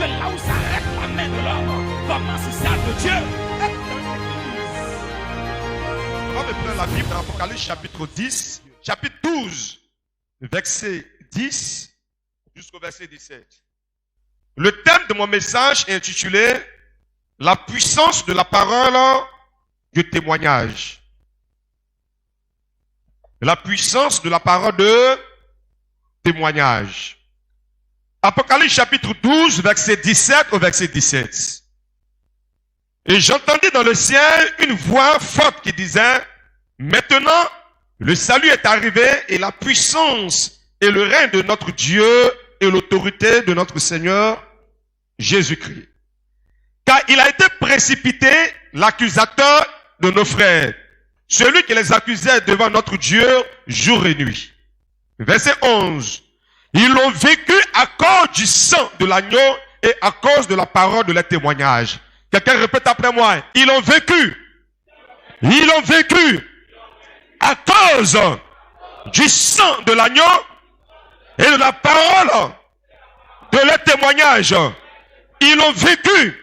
que là où s'arrête la main de l'homme, commence celle de Dieu. On va prendre la Bible dans Apocalypse chapitre 10, chapitre 12, verset 10 jusqu'au verset 17. Le thème de mon message est intitulé « La puissance de la parole du témoignage ». La puissance de la parole de témoignage. Apocalypse chapitre 12, verset 17 au verset 17. Et j'entendis dans le ciel une voix forte qui disait, maintenant, le salut est arrivé et la puissance et le règne de notre Dieu et l'autorité de notre Seigneur Jésus-Christ. Car il a été précipité l'accusateur de nos frères, celui qui les accusait devant notre Dieu jour et nuit. Verset 11. Ils l'ont vécu à cause du sang de l'agneau et à cause de la parole de leur témoignage. Quelqu'un répète après moi. Ils l'ont vécu. Ils l'ont vécu à cause du sang de l'agneau et de la parole de leur témoignage. Ils l'ont vécu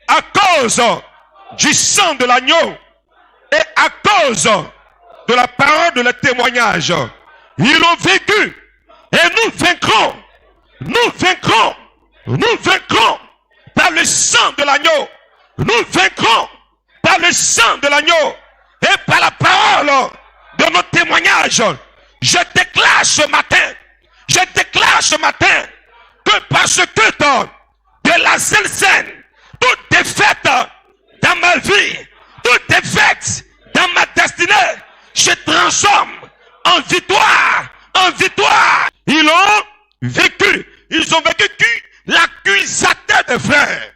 à cause du sang de l'agneau et à cause de la parole de leur témoignage. Ils l'ont vécu. Et nous vaincrons par le sang de l'agneau. Nous vaincrons par le sang de l'agneau et par la parole de notre témoignage. Je déclare ce matin que par ce culte de la Sainte Seine, toute défaite dans ma vie, toute défaite dans ma destinée, je transforme en victoire, en victoire. Ils ont vécu qui? L'accusateur des frères.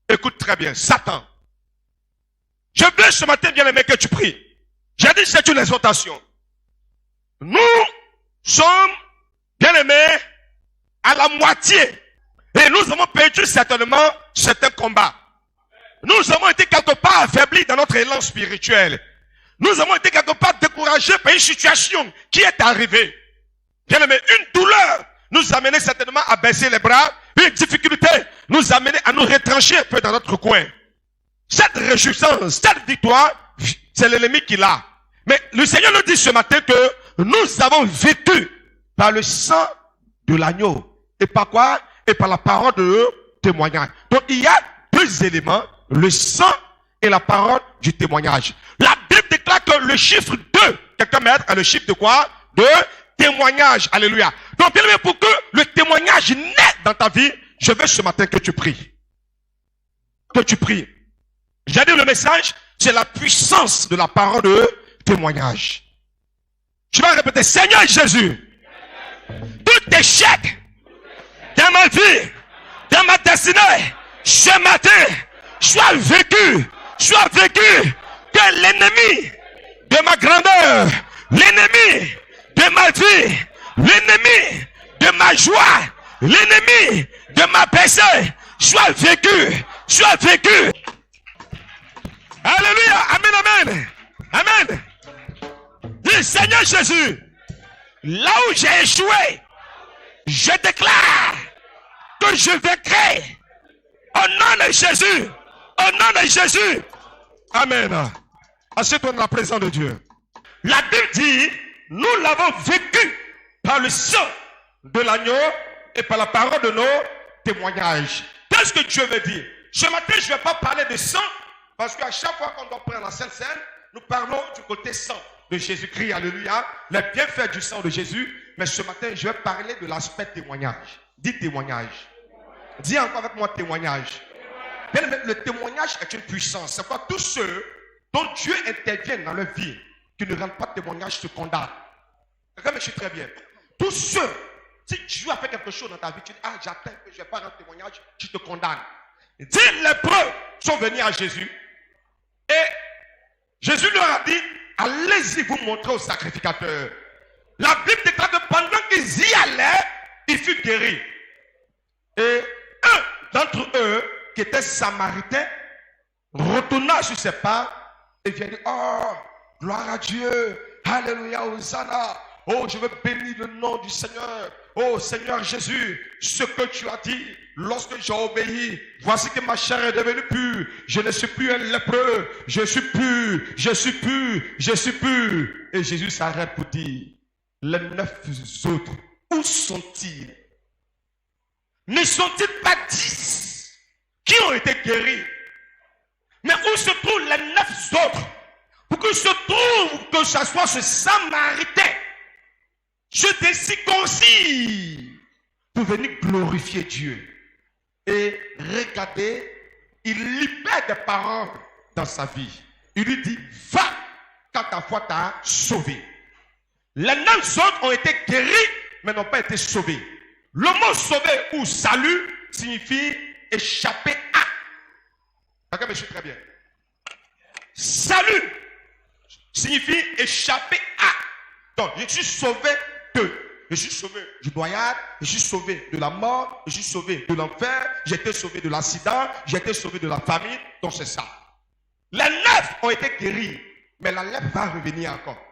Écoute très bien, Satan. Je veux ce matin, bien aimé, que tu pries. J'ai dit, c'est une exhortation. Nous sommes, bien aimés, à la moitié. Et nous avons perdu certainement certains combats. Nous avons été quelque part affaiblis dans notre élan spirituel. Nous avons été quelque part découragés par une situation qui est arrivée. Bien aimé, une douleur nous a amené certainement à baisser les bras. Une difficulté nous a amené à nous retrancher un peu dans notre coin. Cette réjouissance, cette victoire, c'est l'ennemi qui l'a. Mais le Seigneur nous dit ce matin que nous avons vécu par le sang de l'agneau. Et par quoi? Et par la parole de témoignage. Donc il y a deux éléments, le sang et la parole du témoignage. La Bible déclare que le chiffre 2, quelqu'un m'aide à le chiffre de quoi? De témoignage. Alléluia. Donc bien aimé, pour que le témoignage naisse dans ta vie, je veux ce matin que tu pries. Que tu pries. J'ai dit le message, c'est la puissance de la parole de témoignage. Tu vas répéter, Seigneur Jésus, tout échec dans ma vie, dans ma destinée, ce matin, soit vécu, que l'ennemi de ma grandeur, l'ennemi de ma vie, l'ennemi de ma joie, l'ennemi de ma paix, soit vécu. Alléluia, amen, amen. Dis, Seigneur Jésus, là où j'ai échoué, je déclare que je vaincrai au nom de Jésus, amen. Assieds-toi dans la présence de Dieu. La Bible dit, nous l'avons vécu par le sang de l'agneau et par la parole de nos témoignages. Qu'est-ce que Dieu veut dire? Ce matin, je ne vais pas parler de sang, parce qu'à chaque fois qu'on doit prendre la Sainte Seine, nous parlons du côté sang de Jésus-Christ, alléluia, les bienfaits du sang de Jésus. Mais ce matin, je vais parler de l'aspect témoignage. Dis témoignage. Dis encore avec moi témoignage. Le témoignage est une puissance. C'est quoi? Tous ceux dont Dieu intervient dans leur vie, qui ne rendent pas de témoignage, se condamnent. Quelqu'un me suit très bien. Tous ceux, si Dieu a fait quelque chose dans ta vie, tu dis, ah, j'attends que je ne vais pas rendre témoignage, tu te condamnes. Dis, les preuves sont venus à Jésus. Et Jésus leur a dit, allez-y vous montrer au sacrificateur. La Bible déclare que pendant qu'ils y allaient, il fut guéri. Et un d'entre eux, qui était samaritain, retourna sur ses pas et vient dire, oh, gloire à Dieu, alléluia, Hosanna, Oh, je veux bénir le nom du Seigneur. Oh Seigneur Jésus, ce que tu as dit, lorsque j'ai obéi, voici que ma chair est devenue pure. Je ne suis plus un lépreux. Je suis pur, je suis pur, je suis pur. Et Jésus s'arrête pour dire, les 9 autres, où sont-ils? Ne sont-ils pas 10 qui ont été guéris? Mais où se trouvent les 9 autres? Pour que se trouve que ce soit ce Samaritain, je décirconcis pour venir glorifier Dieu. Et regardez, il libère des paroles dans sa vie. Il lui dit, va, car ta foi t'a sauvé. Les 9 autres ont été guéris, mais n'ont pas été sauvés. Le mot sauvé ou salut signifie échapper à. D'accord, monsieur, très bien. Salut signifie échapper à. Donc, je suis sauvé de. Je suis sauvé du noyade, je suis sauvé de la mort, je suis sauvé de l'enfer, j'ai été sauvé de l'accident, j'ai été sauvé de la famine. Donc, c'est ça. Les 9 ont été guéris, mais la lèpre va revenir encore.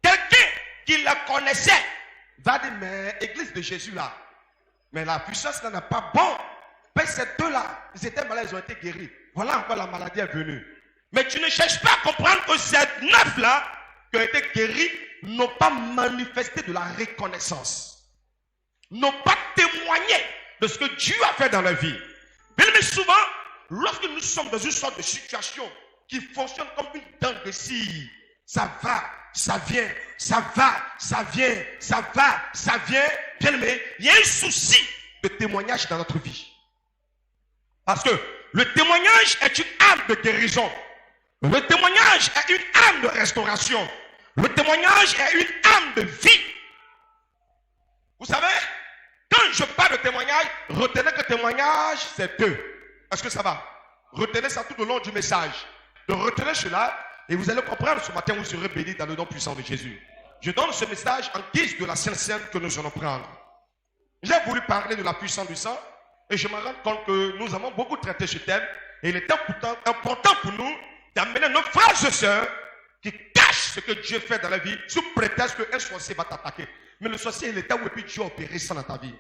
Quelqu'un qui la connaissait va dire, mais église de Jésus là, mais la puissance là n'a pas bon. Mais ces deux-là, ils étaient malades, ils ont été guéris. Voilà encore la maladie est venue. Mais tu ne cherches pas à comprendre que ces 9-là qui ont été guéris n'ont pas manifesté de la reconnaissance. N'ont pas témoigné de ce que Dieu a fait dans leur vie. Mais souvent, lorsque nous sommes dans une sorte de situation qui fonctionne comme une dent de scie, ça va, ça vient, ça va, ça vient, ça va, ça vient. Bien aimé, il y a un souci de témoignage dans notre vie. Parce que le témoignage est une arme de guérison. Le témoignage est une arme de restauration. Le témoignage est une arme de vie. Vous savez, quand je parle de témoignage, retenez que témoignage, c'est 2. Est-ce que ça va? Retenez ça tout au long du message. Donc retenez cela et vous allez comprendre ce matin, vous serez bénis dans le nom puissant de Jésus. Je donne ce message en guise de la Sainte Seine que nous allons prendre. J'ai voulu parler de la puissance du sang et je me rends compte que nous avons beaucoup traité ce thème et il est important pour nous d'amener nos frères et sœurs qui cachent ce que Dieu fait dans la vie sous prétexte qu'un sorcier va t'attaquer. Mais le sorcier est l'état où et puis Dieu a opéré ça dans ta vie.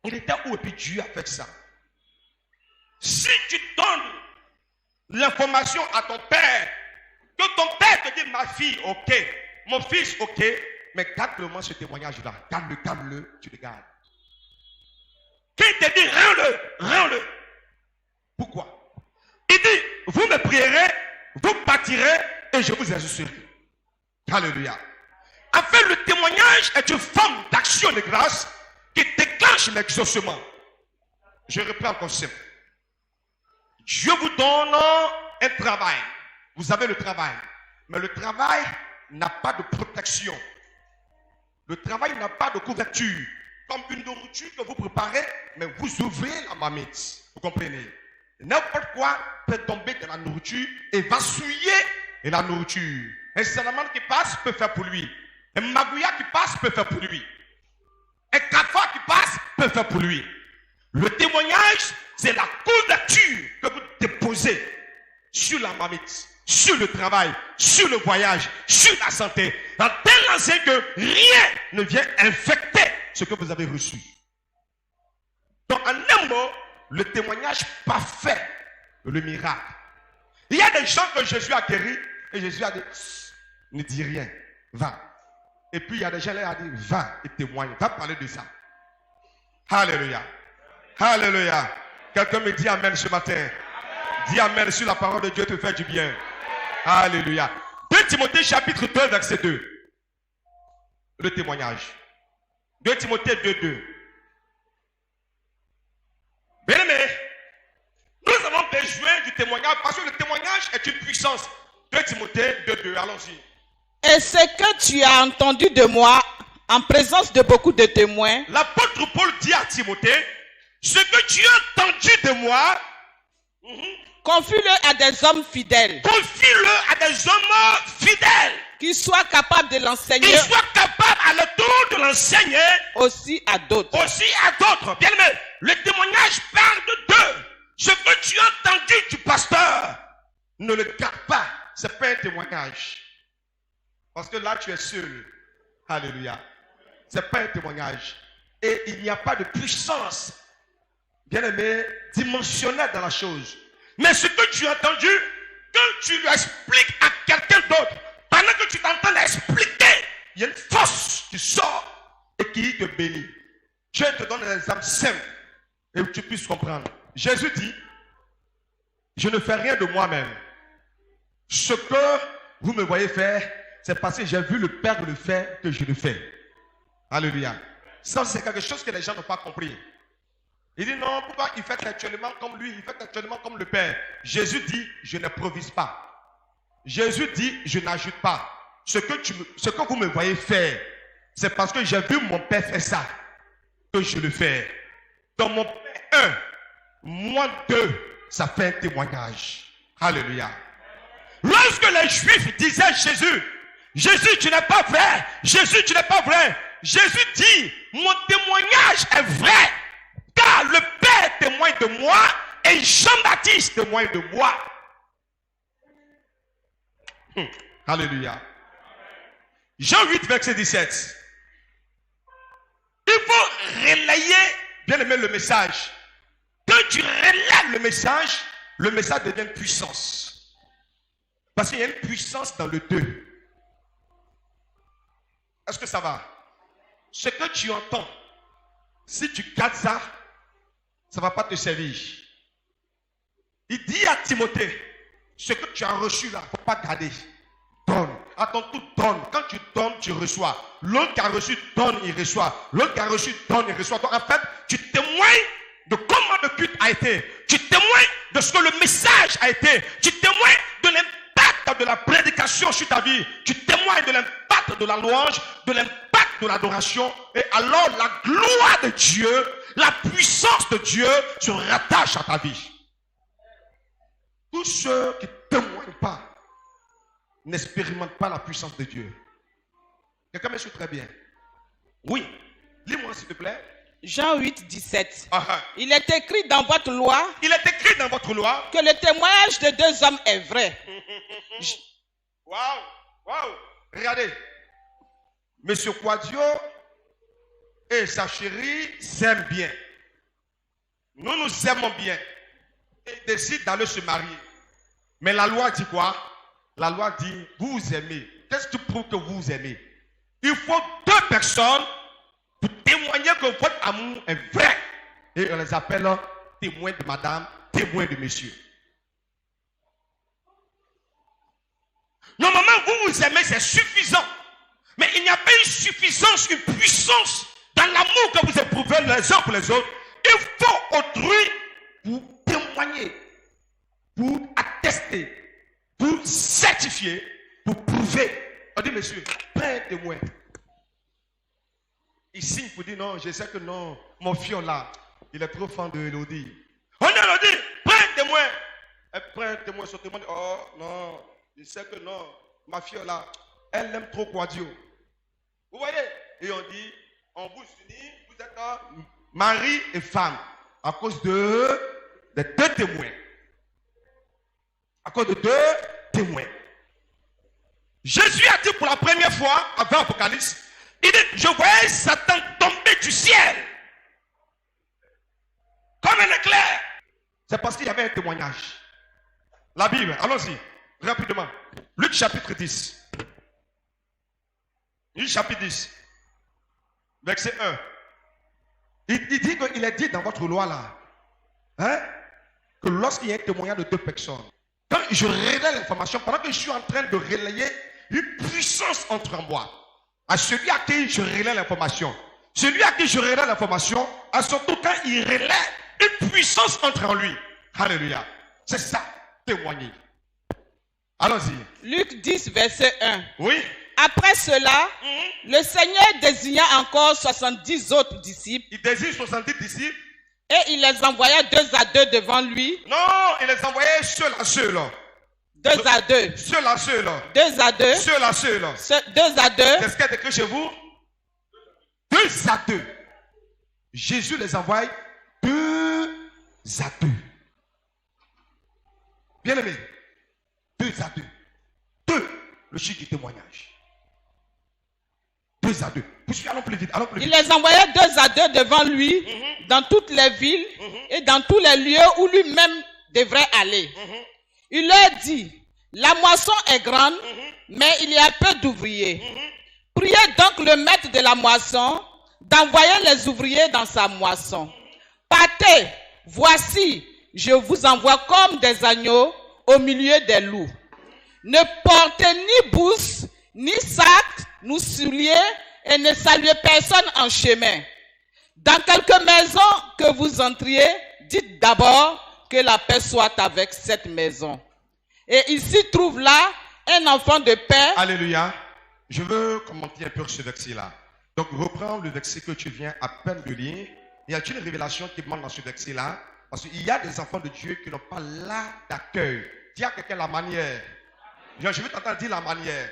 Il était où et puis Dieu a fait ça. Si tu donnes l'information à ton père, que ton père te dit ma fille, ok, mon fils, ok, mais garde-le-moi ce témoignage-là. Garde-le, tu le gardes. Qui te dit rends-le. Pourquoi? Il dit, vous me prierez, vous bâtirez et je vous exaucerai. Alléluia. En fait, le témoignage est une forme d'action de grâce qui déclenche l'exaucement. Je reprends le concept. Dieu vous donne un travail. Vous avez le travail. Mais le travail n'a pas de protection. Le travail n'a pas de couverture. Comme une nourriture que vous préparez, mais vous ouvrez la marmite. Vous comprenez? N'importe quoi peut tomber dans la nourriture et va souiller la nourriture. Un salamandre qui passe peut faire pour lui. Un magouilla qui passe peut faire pour lui. Un cafard qui passe peut faire pour lui. Le témoignage, c'est la couverture que vous déposez sur la marmite, sur le travail, sur le voyage, sur la santé, dans tel enseigne que rien ne vient infecter ce que vous avez reçu. Donc, en un mot, le témoignage parfait, le miracle. Il y a des gens que Jésus a guéris et Jésus a dit, ne dis rien, va. Et puis il y a des gens qui ont dit, va et témoigne, va parler de ça. Alléluia. Alléluia. Quelqu'un me dit amen ce matin. Dis amen sur la parole de Dieu te fait du bien. Alléluia. 2 Timothée chapitre 2 verset 2. Le témoignage. 2 Timothée 2:2. Bien aimé, nous avons besoin du témoignage parce que le témoignage est une puissance. 2 Timothée 2:2. Allons-y. Et ce que tu as entendu de moi en présence de beaucoup de témoins, l'apôtre Paul dit à Timothée, ce que tu as entendu de moi, confie-le à des hommes fidèles. Confie-le à des hommes fidèles. Qui soient capables de l'enseigner. Qui soient capables à leur tour de l'enseigner. Aussi à d'autres. Aussi à d'autres. Bien aimé, le témoignage parle de deux. Ce que tu as entendu du pasteur, ne le garde pas. ce n'est pas un témoignage. Parce que là, tu es seul. Alléluia. Ce n'est pas un témoignage. Et il n'y a pas de puissance, bien aimé, dimensionnelle dans la chose. Mais ce que tu as entendu, quand tu lui expliques à quelqu'un d'autre, pendant que tu t'entends l'expliquer, il y a une force qui sort et qui te bénit. Je te donne un exemple simple et que tu puisses comprendre. Jésus dit, je ne fais rien de moi-même. Ce que vous me voyez faire, c'est parce que j'ai vu le Père le faire que je le fais. Alléluia. Ça, c'est quelque chose que les gens n'ont pas compris. Il dit non, pourquoi il fait actuellement comme lui, il fait actuellement comme le Père. Jésus dit, je n'improvise pas. Jésus dit, je n'ajoute pas. Ce que vous me voyez faire, c'est parce que j'ai vu mon Père faire ça, que je le fais. Dans mon Père 1, moi 2, ça fait un témoignage. Alléluia. Lorsque les Juifs disaient à Jésus, Jésus, tu n'es pas vrai. Jésus, tu n'es pas vrai. Jésus dit, mon témoignage est vrai. Car le Père témoigne de moi et Jean-Baptiste témoigne de moi. Alléluia. Jean 8, verset 17. Il faut relayer, bien aimé, le message. Quand tu relèves le message devient une puissance. Parce qu'il y a une puissance dans le 2. Est-ce que ça va? Ce que tu entends, si tu gardes ça, ça ne va pas te servir. Il dit à Timothée, ce que tu as reçu là, il ne faut pas garder. Donne. À ton tour, donne. Quand tu donnes, tu reçois. L'autre qui a reçu, donne, il reçoit. L'autre qui a reçu, donne, il reçoit. Donc en fait, tu témoignes de comment le culte a été. Tu témoignes de ce que le message a été. Tu témoignes de l'impact de la prédication sur ta vie. Tu témoignes de l'impact de la louange, de l'impact de l'adoration. Et alors la gloire de Dieu, la puissance de Dieu se rattache à ta vie. Tous ceux qui ne témoignent pas n'expérimentent pas la puissance de Dieu. Quelqu'un me suit très bien? Oui. Lis-moi s'il te plaît. Jean 8, 17. Ah, Il est écrit dans votre loi il est écrit dans votre loi que le témoignage de 2 hommes est vrai. Waouh, waouh. Regardez. Monsieur Quadio et sa chérie s'aiment bien. Nous nous aimons bien. Et ils décident d'aller se marier. Mais la loi dit quoi? La loi dit, vous vous aimez. Qu'est-ce qui prouve que vous vous aimez? Il faut 2 personnes pour témoigner que votre amour est vrai. Et on les appelle témoins de madame, témoins de monsieur. Normalement, vous vous aimez, c'est suffisant. Mais il n'y a pas une suffisance, une puissance dans l'amour que vous éprouvez les uns pour les autres. Il faut autrui pour témoigner, pour attester, pour certifier, pour prouver. On dit, monsieur, prends un témoin. Il signe pour dire, non, je sais que non, mon fion là, il est trop fan de Elodie. On dit, Elodie, prends un témoin. Elle prend un témoin, son témoin dit, oh non, je sais que non, ma fille là, elle aime trop Quadio. Vous voyez? Et on dit, on vous unit, vous êtes mari et femme, à cause des 2 témoins. À cause de 2 témoins. Jésus a dit pour la première fois, avant Apocalypse, il dit, je voyais Satan tomber du ciel. Comme un éclair. C'est parce qu'il y avait un témoignage. La Bible, allons-y, rapidement. Luc chapitre 10. Luc chapitre 10. Verset 1. Il dit qu'il est dit dans votre loi là, hein, que lorsqu'il y a un témoignage de 2 personnes, quand je relaie l'information, pendant que je suis en train de relayer, une puissance entre en moi. À celui à qui je relaie l'information. Celui à qui je relaie l'information, à son tour, quand il relaie, une puissance entre en lui. Alléluia. C'est ça, témoigner. Allons-y. Luc 10, verset 1. Oui. Après cela, le Seigneur désigna encore 70 autres disciples. Il désigne 70 disciples. Et il les envoya 2 à 2 devant lui. Non, il les envoyait seul à seul. 2 à 2. Seul à seul. 2 à 2. Seul à seul. 2 à 2. Qu'est-ce qu'il y a écrit chez vous? 2 à 2. Jésus les envoie 2 à 2. Bien aimé. 2 à 2. le chiffre du témoignage. 2 à 2. Allons plus vite, allons plus vite. Il les envoyait 2 à 2 devant lui, dans toutes les villes et dans tous les lieux où lui-même devrait aller. Il leur dit, la moisson est grande, mais il y a peu d'ouvriers. Priez donc le maître de la moisson d'envoyer les ouvriers dans sa moisson. Partez, voici, je vous envoie comme des agneaux au milieu des loups. Ne portez ni bourse, ni sac, ni souliers, et ne saluez personne en chemin. Dans quelque maison que vous entriez, dites d'abord que la paix soit avec cette maison. Et il s'y trouve là un enfant de paix. Alléluia. Je veux commenter un peu ce verset-là. Donc, reprends le verset que tu viens à peine de lire. Il y a une révélation qui manque dans ce verset-là. Parce qu'il y a des enfants de Dieu qui n'ont pas l'art d'accueil. Dis à quelqu'un la manière. Je vais t'entendre dire la manière.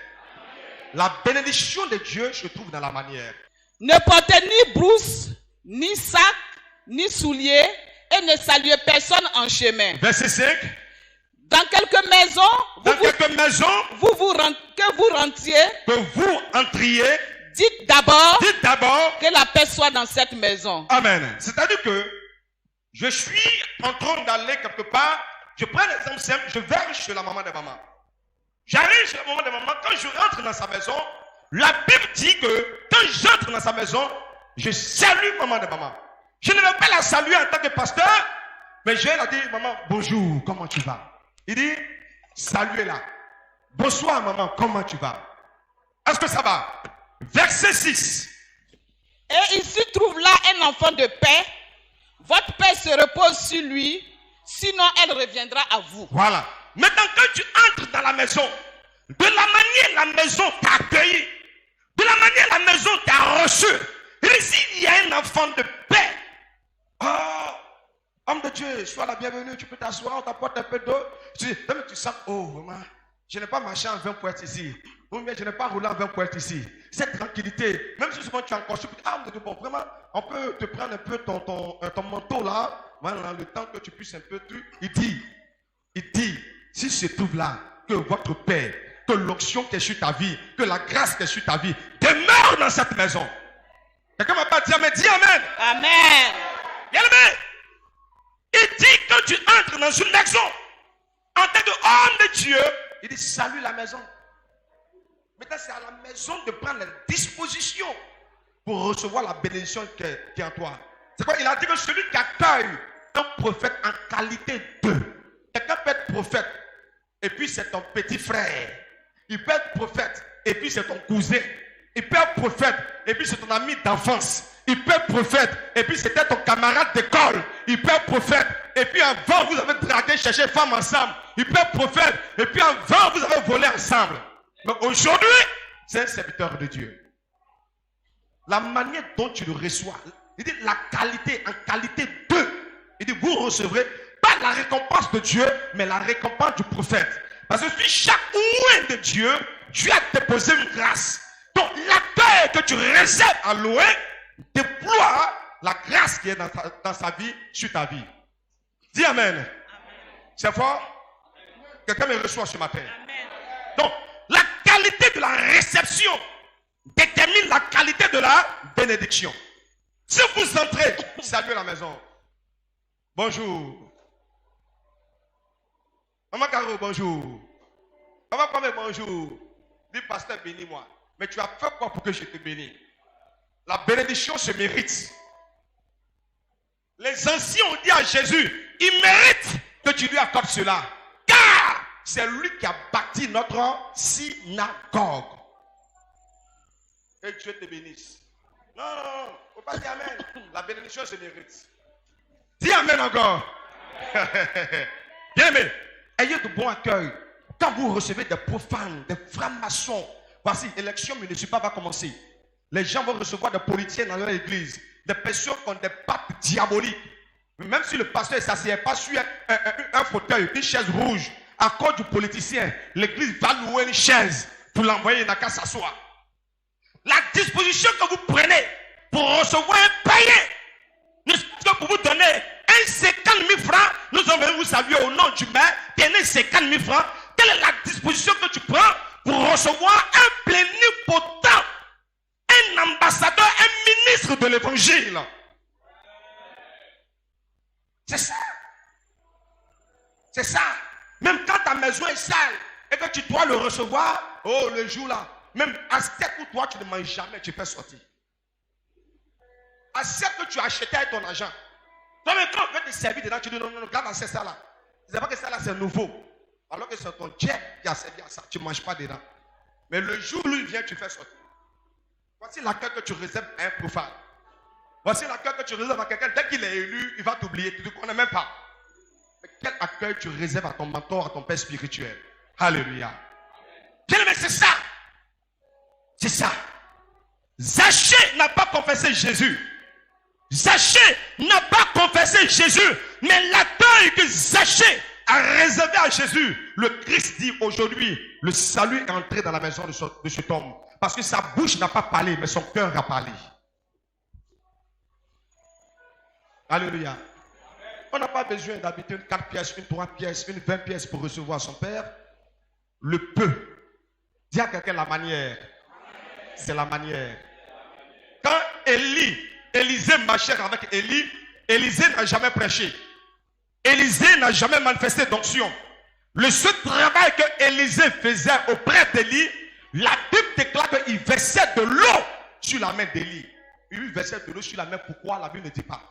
La bénédiction de Dieu se trouve dans la manière. Ne portez ni brousse, ni sac, ni souliers, et ne saluez personne en chemin. Verset 5. Dans quelques maisons, que vous rentriez, dites d'abord que la paix soit dans cette maison. Amen. C'est-à-dire que je suis en train d'aller quelque part, je prends l'exemple simple, je vais chez la maman de maman. J'arrive chez la maman de maman, quand je rentre dans sa maison, la Bible dit que quand j'entre dans sa maison, je salue maman de maman. Je ne vais pas la saluer en tant que pasteur, mais je vais la dire, maman, bonjour, comment tu vas? Il dit, saluez-la. Bonsoir maman, comment tu vas? Est-ce que ça va? Verset 6. Et il se trouve là un enfant de paix. Votre paix se repose sur lui, sinon elle reviendra à vous. Voilà. Maintenant, quand tu entres dans la maison, de la manière la maison t'a accueilli, de la manière la maison t'a reçu, ici il y a un enfant de paix. Oh, homme de Dieu, sois la bienvenue, tu peux t'asseoir, on t'apporte un peu d'eau. Tu sens, oh vraiment, je n'ai pas marché en 20 pour être ici. Ou bien je n'ai pas roulé en 20 pour être ici. Cette tranquillité, même si souvent tu es encore sur, ah, bon, vraiment, on peut te prendre un peu ton manteau là, voilà, le temps que tu puisses un peu, il dit, si se trouve là, que votre paix, que l'onction qui est sur ta vie, que la grâce qui est sur ta vie, demeure dans cette maison. Quelqu'un m'a pas dit amen, dis amen. Amen. Bien-aimé, il dit quand tu entres dans une maison, en tant qu'homme de Dieu, il dit salue la maison. Maintenant, c'est à la maison de prendre les dispositions pour recevoir la bénédiction qui est en toi. C'est quoi? Il a dit que celui qui accueille un prophète en qualité de. Quelqu'un peut être prophète, et puis c'est ton petit frère. Il peut être prophète, et puis c'est ton cousin. Il peut être prophète, et puis c'est ton ami d'enfance. Il peut être prophète, et puis c'était ton camarade d'école. Il peut être prophète, et puis avant vous avez dragué, cherché femme ensemble. Il peut être prophète, et puis avant vous avez volé ensemble. Mais aujourd'hui, c'est un serviteur de Dieu. La manière dont tu le reçois, il dit la qualité, en qualité de. Il dit vous recevrez pas la récompense de Dieu, mais la récompense du prophète. Parce que sur chaque loin de Dieu, Dieu a déposé une grâce. Donc l'accueil que tu réserves à loin, déploie la grâce qui est dans sa vie, sur ta vie. Dis amen. Amen. C'est fort? Quelqu'un me reçoit ce matin. Amen. Donc, la qualité de la réception détermine la qualité de la bénédiction. Si vous entrez, saluez la maison. Bonjour. Maman Caro, bonjour. Maman Pamé, bonjour. Dis, pasteur, bénis-moi. Mais tu as fait quoi pour que je te bénisse? La bénédiction se mérite. Les anciens ont dit à Jésus, il mérite que tu lui accordes cela. Car c'est lui qui a bâti notre synagogue. Et Dieu te bénisse. Non, il ne faut pas dire amen. La bénédiction se mérite. Dis amen encore. Bien aimé, ayez de bons accueils. Quand vous recevez des profanes, des francs-maçons, voici, l'élection municipale va commencer. Les gens vont recevoir des politiciens dans leur église, des personnes qui ont des papes diaboliques. Même si le pasteur ne s'assied pas sur un fauteuil, une chaise rouge, à cause du politicien, l'église va louer une chaise pour l'envoyer dans la case s'asseoir. La disposition que vous prenez pour recevoir un païen, ne serait-ce que pour vous donner un 50 000 francs, nous allons vous saluer au nom du maire, tenez 50 000 francs. Quelle est la disposition que tu prends pour recevoir un plénipotent, un ambassadeur, un ministre de l'évangile. C'est ça. C'est ça. Même quand ta maison est sale et que tu dois le recevoir, oh, le jour là, même assiette où toi tu ne manges jamais, tu peux sortir. Assiette que tu as acheté avec ton argent. Toi-même, quand on veut te servir dedans, tu dis non, non, non, regarde c'est ça là. C'est pas que ça là c'est nouveau. Alors que c'est ton check qui a servi à ça, tu ne manges pas dedans. Mais le jour où il vient, tu fais sortir. Voici l'accueil que tu réserves à un profane. Voici l'accueil que tu réserves à quelqu'un. Dès qu'il est élu, il va t'oublier. Tu ne connais même pas. Mais quel accueil tu réserves à ton mentor, à ton père spirituel. Alléluia. Bien aimé, c'est ça. C'est ça. Zachée n'a pas confessé Jésus. Zachée n'a pas confessé Jésus. Mais l'accueil que Zachée a réservé à Jésus, le Christ dit aujourd'hui, le salut est entré dans la maison de cet homme. Parce que sa bouche n'a pas parlé, mais son cœur a parlé. Alléluia. On n'a pas besoin d'habiter une 4 pièces, une 3 pièces, une 20 pièces pour recevoir son Père. Le peu. Dis à quelqu'un la manière. C'est la manière. Quand Élisée marchait avec Élie, Élisée n'a jamais prêché. Élisée n'a jamais manifesté d'onction. Le seul travail que Élisée faisait auprès d'Élie, la Bible déclare qu'il versait de l'eau sur la main d'Élie. Il versait de l'eau sur la main. Pourquoi? La Bible ne dit pas.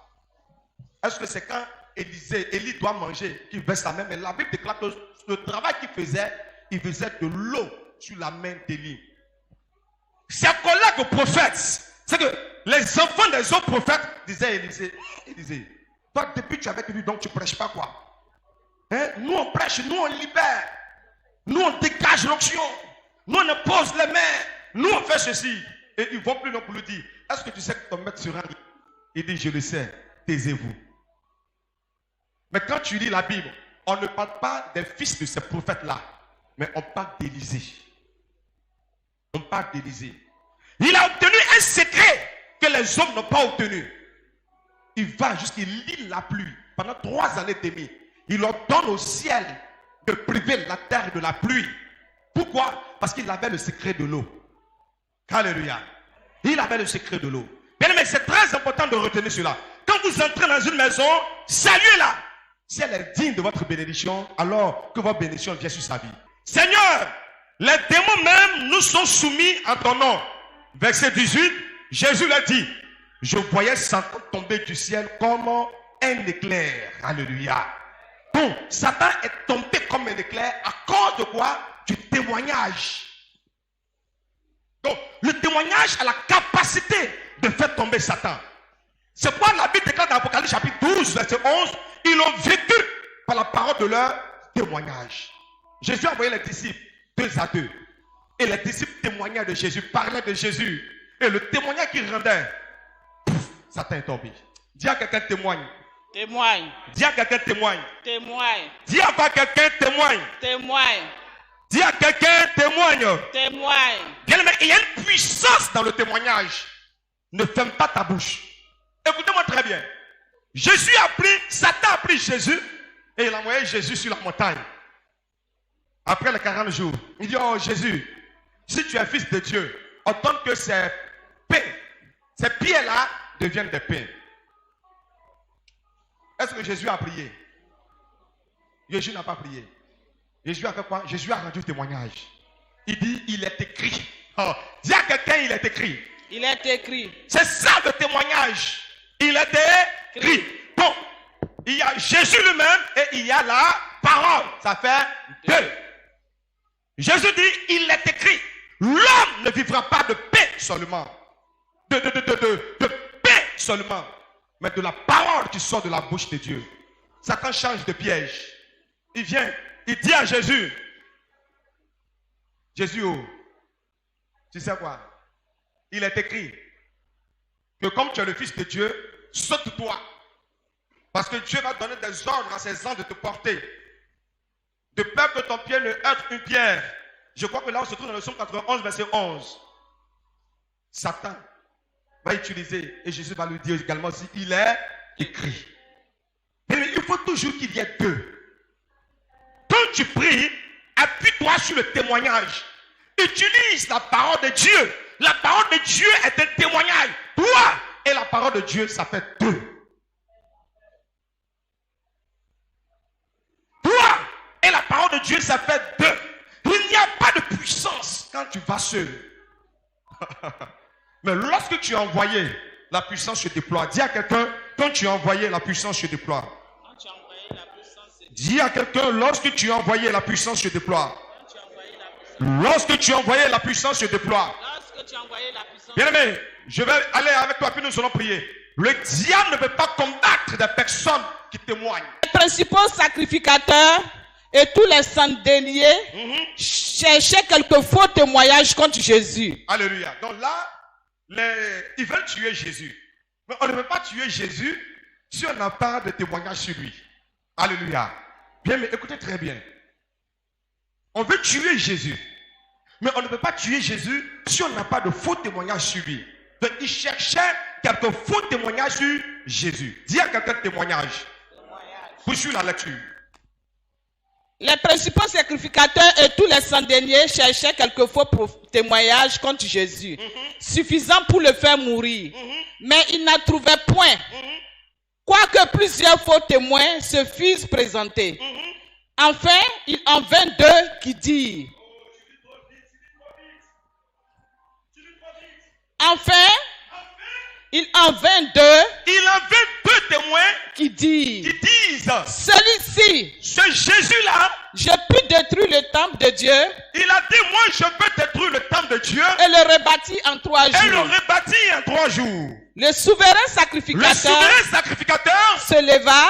Est-ce que c'est quand Élie doit manger qu'il verse la main? Mais la Bible déclare que le travail qu'il faisait, il faisait de l'eau sur la main d'Élie. Ses collègues prophètes, c'est que les enfants des autres prophètes disaient à Élisée, toi depuis tu es avec lui, donc tu ne prêches pas quoi? Hein? Nous on prêche, nous on libère, nous on dégage l'onction, nous on pose les mains, nous on fait ceci. Et ils vont plus non pour lui dire, est-ce que tu sais que ton maître sera? Il dit, je le sais, taisez-vous. Mais quand tu lis la Bible, on ne parle pas des fils de ces prophètes-là, mais on parle d'Élisée. On parle d'Élisée. Il a obtenu un secret que les hommes n'ont pas obtenu. Il va jusqu'il lit la pluie pendant 3 années et demie. Il ordonne au ciel de priver la terre de la pluie. Pourquoi? Parce qu'il avait le secret de l'eau. Alléluia. Il avait le secret de l'eau. Bien aimé, c'est très important de retenir cela. Quand vous entrez dans une maison, saluez-la. Si elle est digne de votre bénédiction, alors que votre bénédiction vient sur sa vie. Seigneur, les démons même nous sont soumis à ton nom. Verset 18, Jésus l'a dit, je voyais Satan tomber du ciel comme un éclair. Alléluia. Donc, Satan est tombé comme un éclair à cause de quoi? Du témoignage. Donc, le témoignage a la capacité de faire tomber Satan. C'est quoi la Bible déclare dans l'Apocalypse chapitre 12, verset 11, ils ont vécu par la parole de leur témoignage. Jésus a envoyé les disciples 2 à 2. Et les disciples témoignaient de Jésus, parlaient de Jésus. Et le témoignage qu'ils rendaient, Satan est tombé. Dis à quelqu'un témoigne. Témoigne. Dis à quelqu'un témoigne. Témoigne. Dis à quelqu'un témoigne. Témoigne. Dis à quelqu'un témoigne. Témoigne. Bien aimé, il y a une puissance dans le témoignage. Ne ferme pas ta bouche. Écoutez-moi très bien. Satan a pris Jésus et il a envoyé Jésus sur la montagne. Après les 40 jours, il dit, oh Jésus, si tu es fils de Dieu, ordonne que ces pierres-là deviennent des pains. Est-ce que Jésus a prié? Jésus n'a pas prié. Jésus a fait quoi? Jésus a rendu témoignage. Il dit, il est écrit. Oh, dis à quelqu'un, il est écrit. Il est écrit. C'est ça le témoignage. Il est écrit. Bon, il y a Jésus lui-même et il y a la parole. Ça fait 2. Jésus dit, il est écrit. L'homme ne vivra pas de paix seulement. De paix seulement. Mais de la parole qui sort de la bouche de Dieu. Satan change de piège. Il vient, il dit à Jésus, Jésus, oh, tu sais quoi? Il est écrit que comme tu es le fils de Dieu, saute-toi. Parce que Dieu va donner des ordres à ses anges de te porter. De peur que ton pied ne heurte une pierre. Je crois que là on se trouve dans le psaume 91, verset 11. Satan va utiliser, et Jésus va lui dire également si il est écrit. Mais il faut toujours qu'il y ait 2. Quand tu pries, appuie-toi sur le témoignage. utilise la parole de Dieu. La parole de Dieu est un témoignage. Toi et la parole de Dieu, ça fait deux. Toi et la parole de Dieu, ça fait deux. Il n'y a pas de puissance quand tu vas seul. Mais lorsque tu es envoyé, la puissance se déploie. Dis à quelqu'un, quand tu es envoyé, la puissance se déploie. Dis à quelqu'un, lorsque tu es envoyé, la puissance se déploie. Lorsque tu es envoyé, la puissance se déploie. Bien aimé, je vais aller avec toi, puis nous allons prier. Le diable ne peut pas combattre des personnes qui témoignent. Les principaux sacrificateurs et tous les chandeliers cherchaient quelques faux témoignages contre Jésus. Alléluia. Donc là, ils veulent tuer Jésus. Mais on ne peut pas tuer Jésus si on n'a pas de témoignage sur lui. Alléluia. Bien, mais écoutez très bien. On veut tuer Jésus. Mais on ne peut pas tuer Jésus si on n'a pas de faux témoignages sur lui. Donc ils cherchaient quelques faux témoignages sur Jésus. Dis à quelqu'un témoignage. Poursuis la lecture. Les principaux sacrificateurs et tous les chandeliers cherchaient quelques faux témoignages contre Jésus, suffisants pour le faire mourir. Mais ils n'en trouvaient point. Quoique plusieurs faux témoins se fussent présentés. Enfin, il en vint deux qui dirent. Enfin, il en vint deux témoins qui disent, celui-ci, ce Jésus-là, je peux détruire le temple de Dieu. Il a dit, moi je peux détruire le temple de Dieu. Et le rebâtir en 3 jours. Le souverain sacrificateur se leva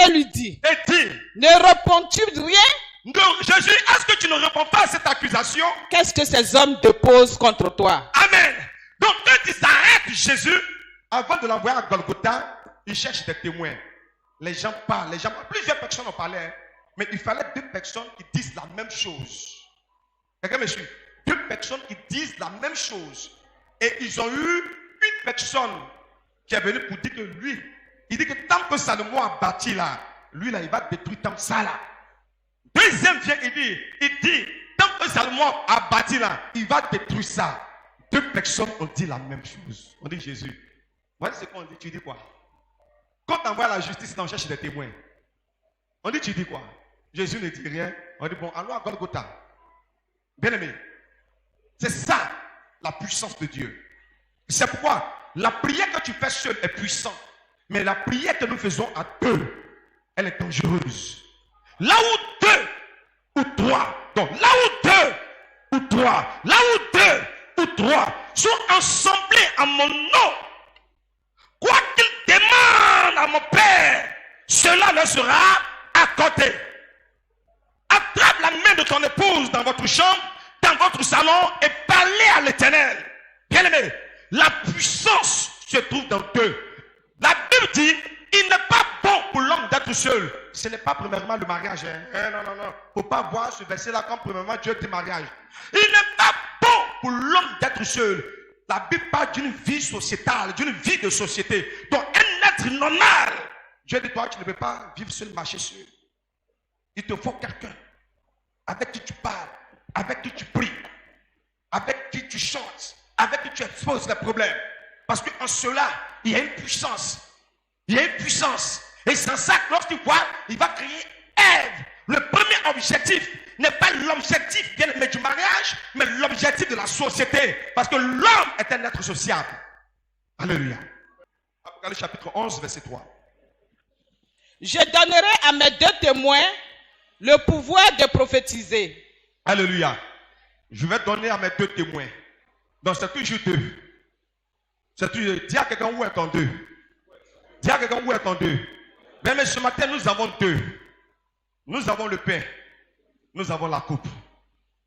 et lui dit, ne réponds-tu rien? Jésus, est-ce que tu ne réponds pas à cette accusation? Qu'est-ce que ces hommes déposent contre toi? Amen. Donc quand ils arrêtent Jésus, avant de l'envoyer à Golgotha, ils cherchent des témoins. Les gens parlent, plusieurs personnes ont parlé, hein, mais il fallait 2 personnes qui disent la même chose. Quelqu'un me suit? 2 personnes qui disent la même chose. Et ils ont eu une personne qui est venue pour dire que lui, il dit que tant que Salomon a bâti là, lui là, il va détruire tant que ça là. Deuxième vient, il dit, tant que Salomon a bâti là, il va détruire ça. 2 personnes ont dit la même chose. On dit Jésus. Voilà ce qu'on dit. Tu dis quoi? Quand on envoie la justice, on cherche des témoins. On dit, tu dis quoi? Jésus ne dit rien. On dit, bon, allons à Golgotha. Bien aimé, c'est ça la puissance de Dieu. C'est pourquoi la prière que tu fais seul est puissante. Mais la prière que nous faisons à 2, elle est dangereuse. Là où 2 ou 3, donc là où 2 ou 3, là où 2 ou 3 sont assemblés à mon nom, quoi qu'ils demandent à mon Père, cela leur sera accordé. Attrape la main de ton épouse dans votre chambre, dans votre salon et parlez à l'Éternel. Bien aimé, la puissance se trouve dans 2. La Bible dit, il n'est pas bon pour l'homme d'être seul. Ce n'est pas premièrement le mariage. Hein? Non. Il ne faut pas voir ce verset-là comme premièrement Dieu dit mariage. Il n'est pas bon pour l'homme d'être seul. La Bible parle d'une vie sociétale, d'une vie de société. Donc un être normal. Dieu dit, toi, tu ne peux pas vivre seul, marcher seul. Il te faut quelqu'un avec qui tu parles, avec qui tu pries, avec qui tu chantes, avec qui tu exposes les problèmes. Parce qu'en cela, il y a une puissance. Il y a une puissance. Et sans ça, lorsqu'il voit, il va créer Ève. Le premier objectif n'est pas l'objectif du mariage, mais l'objectif de la société. Parce que l'homme est un être sociable. Alléluia. Apocalypse chapitre 11, verset 3. Je donnerai à mes 2 témoins le pouvoir de prophétiser. Alléluia. Je vais donner à mes 2 témoins. Donc c'est toujours 2. C'est toujours. Dis à quelqu'un où est ton 2. Dis à quelqu'un où est ton 2. Mais ce matin nous avons 2. Nous avons le pain. Nous avons la coupe.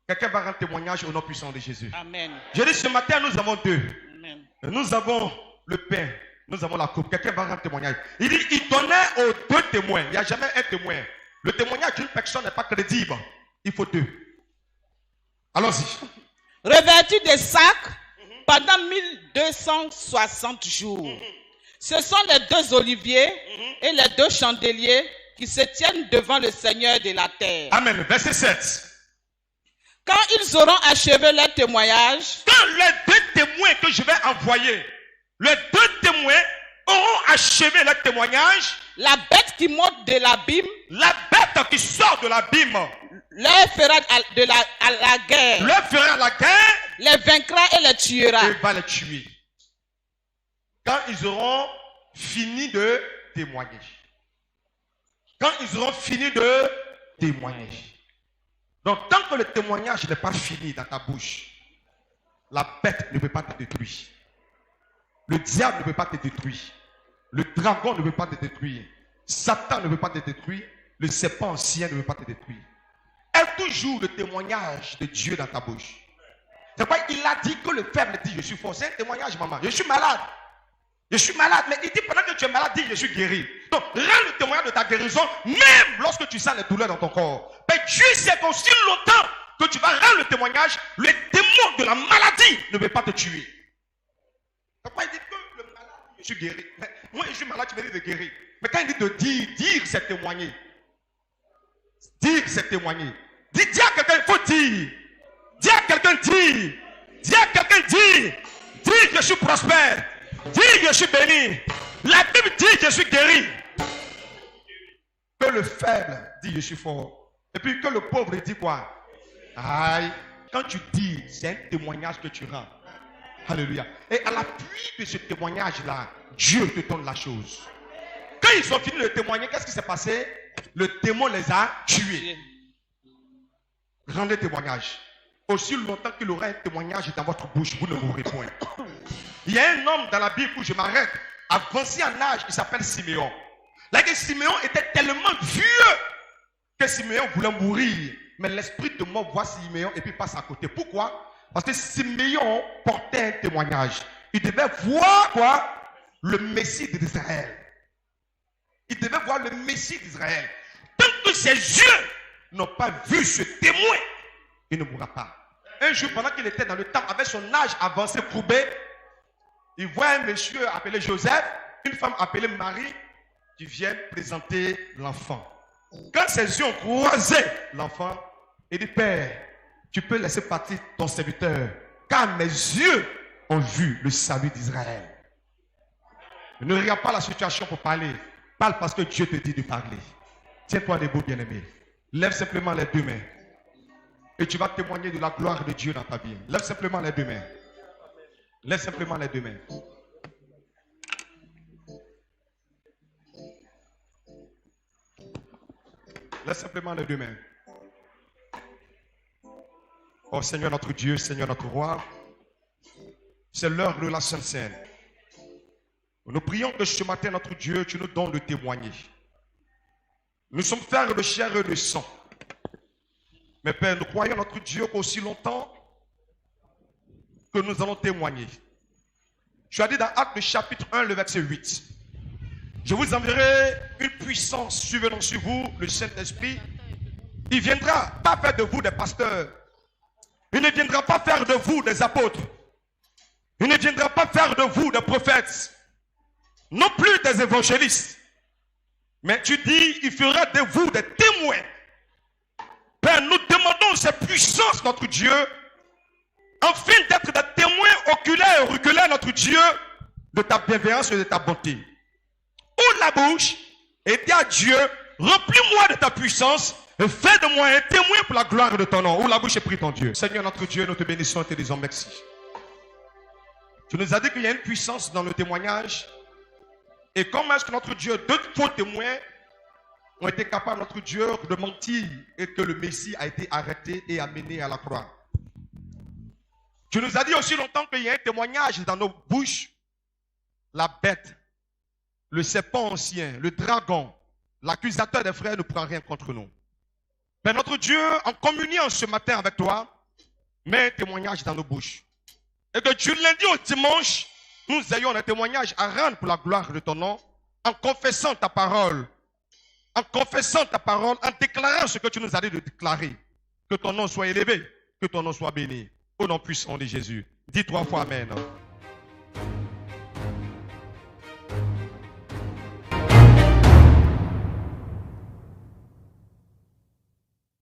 Quelqu'un va rendre témoignage au nom puissant de Jésus. Amen. Je dis ce matin nous avons 2. Amen. Nous avons le pain. Nous avons la coupe. Quelqu'un va rendre témoignage. Il dit, il donnait aux 2 témoins. Il n'y a jamais un témoin. Le témoignage d'une personne n'est pas crédible. Il faut 2. Allons-y. Revêtu de sacs pendant 1260 jours. Ce sont les 2 oliviers et les 2 chandeliers qui se tiennent devant le Seigneur de la terre. Amen. Verset 7. Quand ils auront achevé leur témoignage, Quand les deux témoins que je vais envoyer, les deux témoins auront achevé leur témoignage, la bête qui monte de l'abîme la bête qui sort de l'abîme leur fera à la guerre, leur fera la guerre les vaincra et les tuera. et va les tuer. Quand ils auront fini de témoigner. Quand ils auront fini de témoigner. Donc, tant que le témoignage n'est pas fini dans ta bouche, la bête ne peut pas te détruire. Le diable ne peut pas te détruire. Le dragon ne peut pas te détruire. Satan ne peut pas te détruire. Le serpent ancien ne peut pas te détruire. Aie toujours le témoignage de Dieu dans ta bouche. C'est pourquoi il a dit que le faible dit je suis fort. C'est un témoignage, maman. Je suis malade. Je suis malade. Mais il dit pendant que tu es malade, dis je suis guéri. Donc, rends le témoignage de ta guérison, même lorsque tu sens les douleurs dans ton corps. Mais Dieu sait qu'aussi longtemps que tu vas rendre le témoignage, le démon de la maladie ne peut pas te tuer. C'est pourquoi il dit que le malade, je suis guéri. Mais moi, je suis malade, tu me dis de guérir. Mais quand il dit de dire c'est témoigner. Dire c'est témoigner. Dis à quelqu'un, il faut dire. Dis à quelqu'un, dis. Dis à quelqu'un, dis. Dis que je suis prospère. Dis que je suis béni. La Bible dit que je suis guéri. Que le faible dit je suis fort. Et puis que le pauvre dit quoi? Aïe. Quand tu dis, c'est un témoignage que tu rends. Alléluia. Et à l'appui de ce témoignage-là, Dieu te donne la chose. Quand ils ont fini de témoigner, qu'est-ce qui s'est passé? Le démon les a tués. Rendez témoignage. Aussi longtemps qu'il aura un témoignage dans votre bouche, vous ne mourrez point. Il y a un homme dans la Bible où je m'arrête, avancé en âge, il s'appelle Siméon. Là, que Siméon était tellement vieux que Siméon voulait mourir. Mais l'esprit de mort voit Siméon et puis passe à côté. Pourquoi? Parce que Siméon portait un témoignage. Il devait voir quoi? Le Messie d'Israël. Il devait voir le Messie d'Israël. Tant que ses yeux n'ont pas vu ce témoin, il ne mourra pas. Un jour, pendant qu'il était dans le temple, avec son âge avancé, courbé, il voit un monsieur appelé Joseph, une femme appelée Marie, qui vient présenter l'enfant. Quand ses yeux ont croisé l'enfant, il dit, Père, tu peux laisser partir ton serviteur, car mes yeux ont vu le salut d'Israël. Ne regarde pas la situation pour parler. Parle parce que Dieu te dit de parler. Tiens-toi debout, bien-aimé. Lève simplement les deux mains. Et tu vas témoigner de la gloire de Dieu dans ta vie. Lève simplement les deux mains. Lève simplement les deux mains. Lève simplement les deux mains. Oh Seigneur notre Dieu, Seigneur notre roi, c'est l'heure de la Sainte Seine. Nous prions que ce matin, notre Dieu, tu nous donnes de témoigner. Nous sommes frères de chair et de sang. Mais Père, nous croyons notre Dieu qu'aussi longtemps que nous allons témoigner. Tu as dit dans Actes chapitre 1, le verset 8. Je vous enverrai une puissance survenant sur vous, le Saint-Esprit. Il ne viendra pas faire de vous des pasteurs. Il ne viendra pas faire de vous des apôtres. Il ne viendra pas faire de vous des prophètes. Non plus des évangélistes. Mais tu dis, il fera de vous des témoins. Père, nous demandons cette puissance, notre Dieu, afin d'être des témoins oculaires et auriculaires, notre Dieu, de ta bienveillance et de ta bonté. Ouvre la bouche et dis à Dieu, remplis-moi de ta puissance et fais de moi un témoin pour la gloire de ton nom. Ouvre la bouche et prie ton Dieu. Seigneur notre Dieu, nous te bénissons et te disons merci. Tu nous as dit qu'il y a une puissance dans le témoignage. Et comment est-ce que notre Dieu, deux faux témoins ont été capables, notre Dieu, de mentir et que le Messie a été arrêté et amené à la croix. Tu nous as dit aussi longtemps qu'il y a un témoignage dans nos bouches. La bête, le serpent ancien, le dragon, l'accusateur des frères ne pourra rien contre nous. Mais notre Dieu, en communiant ce matin avec toi, met un témoignage dans nos bouches. Et que du lundi au dimanche, nous ayons un témoignage à rendre pour la gloire de ton nom, en confessant ta parole, en déclarant ce que tu nous as dit de déclarer. Que ton nom soit élevé, que ton nom soit béni. Au nom puissant de Jésus. Dis 3 fois Amen.